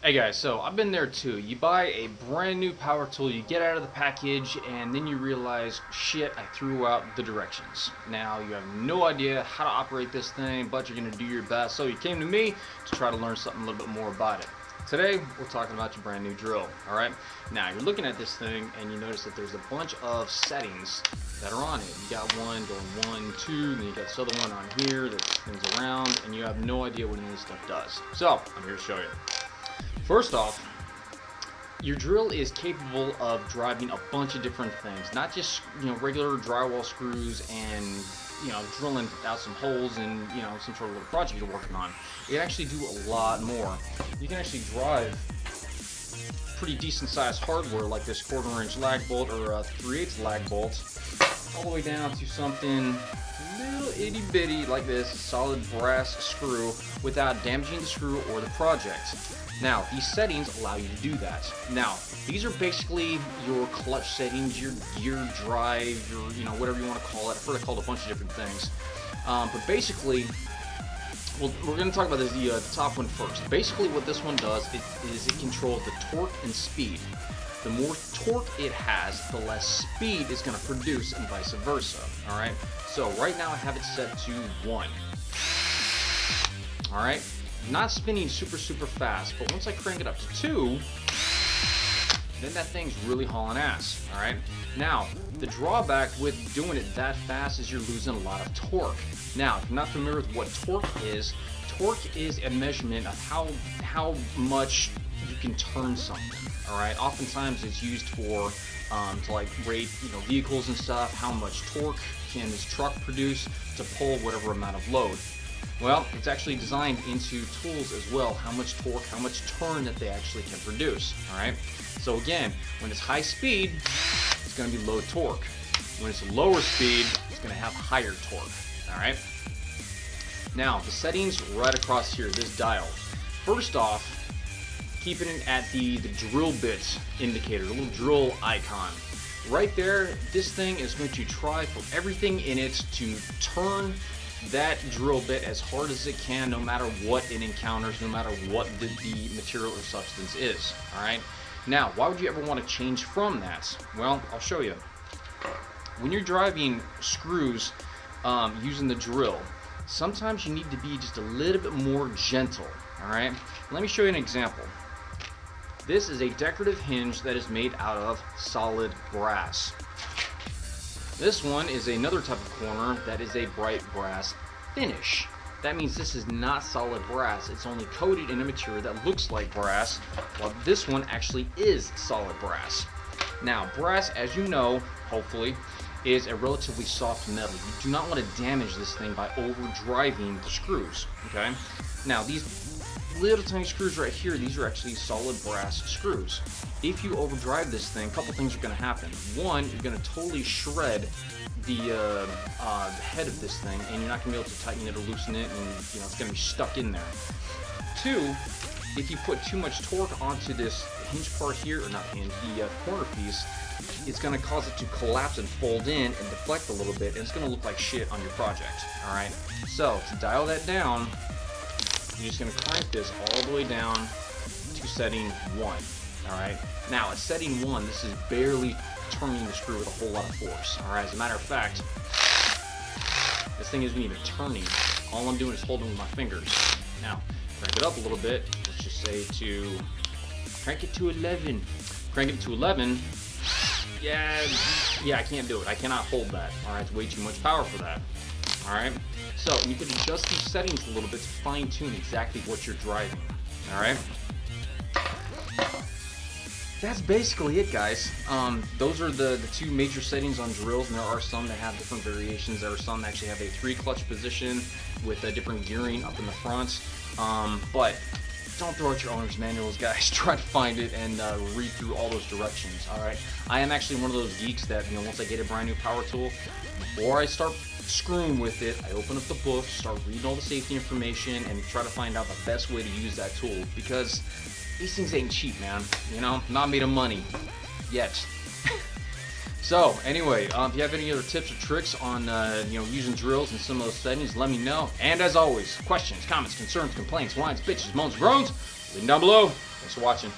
Hey guys, so I've been there too. You buy a brand new power tool, you get out of the package, and then you realize, shit, I threw out the directions. Now you have no idea how to operate this thing, but you're going to do your best. So you came to me to try to learn something a little bit more about it. Today, we're talking about your brand new drill, alright? Now, you're looking at this thing, and you notice that there's a bunch of settings that are on it. You got one going 1, 2, and then you got this other one on here that spins around, and you have no idea what any of this stuff does. So, I'm here to show you. First off, your drill is capable of driving a bunch of different things, not just regular drywall screws and drilling out some holes in some sort of little project you're working on. It can actually do a lot more. You can actually drive pretty decent sized hardware like this 1/4 inch lag bolt or a 3/8 lag bolt, all the way down to something little itty bitty like this solid brass screw without damaging the screw or the project. Now, these settings allow you to do that. Now, these are basically your clutch settings, your gear drive, your, whatever you want to call it. I've heard it called a bunch of different things. But basically, well, we're going to talk about the top one first. Basically, what this one does is it controls the torque and speed. The more torque it has, the less speed it's going to produce, and vice versa. All right. So right now, I have it set to 1. All right. Not spinning super fast, but once I crank it up to 2, then that thing's really hauling ass. All right. Now, the drawback with doing it that fast is you're losing a lot of torque. Now, if you're not familiar with what torque is a measurement of how much you can turn something. All right. Oftentimes, it's used for to like rate vehicles and stuff. How much torque can this truck produce to pull whatever amount of load? Well, it's actually designed into tools as well, how much torque, how much turn that they actually can produce, all right? So again, when it's high speed, it's going to be low torque. When it's lower speed, it's going to have higher torque, all right? Now, the settings right across here, this dial. First off, keeping it at the drill bit indicator, the little drill icon. Right there, this thing is going to try for everything in it to turn that drill bit as hard as it can, no matter what it encounters, no matter what the material or substance is. All right. Now, why would you ever want to change from that? Well, I'll show you. When you're driving screws using the drill, sometimes you need to be just a little bit more gentle. All right. Let me show you an example. This is a decorative hinge that is made out of solid brass. This one is another type of corner that is a bright brass finish. That means this is not solid brass. It's only coated in a material that looks like brass, while this one actually is solid brass. Now, brass, as you know, hopefully, is a relatively soft metal. You do not want to damage this thing by overdriving the screws, okay? Now, these little tiny screws right here, these are actually solid brass screws. If you overdrive this thing, a couple things are going to happen. One, you're going to totally shred the head of this thing, and you're not going to be able to tighten it or loosen it, and it's going to be stuck in there. Two, if you put too much torque onto this hinge part here, or not hinge, the corner piece, it's going to cause it to collapse and fold in and deflect a little bit, and it's going to look like shit on your project. All right. So to dial that down, you're just going to crank this all the way down to setting 1. All right. Now at setting 1, this is barely turning the screw with a whole lot of force. All right. As a matter of fact, this thing isn't even turning. All I'm doing is holding with my fingers. Now crank it up a little bit. Let's just say crank it to 11. Crank it to 11. Yeah, I can't do it. I cannot hold that. All right. It's way too much power for that. All right. So you can adjust these settings a little bit to fine tune exactly what you're driving. All right. That's basically it, guys. Those are the 2 major settings on drills, and there are some that have different variations. There are some that actually have a 3 clutch position with a different gearing up in the front. But don't throw out your owner's manuals, guys. Try to find it and read through all those directions. All right. I am actually one of those geeks that once I get a brand new power tool, before I start screwing with it, I open up the book, start reading all the safety information, and try to find out the best way to use that tool, because these things ain't cheap, man. Not made of money yet. So anyway, if you have any other tips or tricks on using drills in some of those settings, let me know. And as always, questions, comments, concerns, complaints, whines, bitches, moans, groans, leave them down below. Thanks for watching.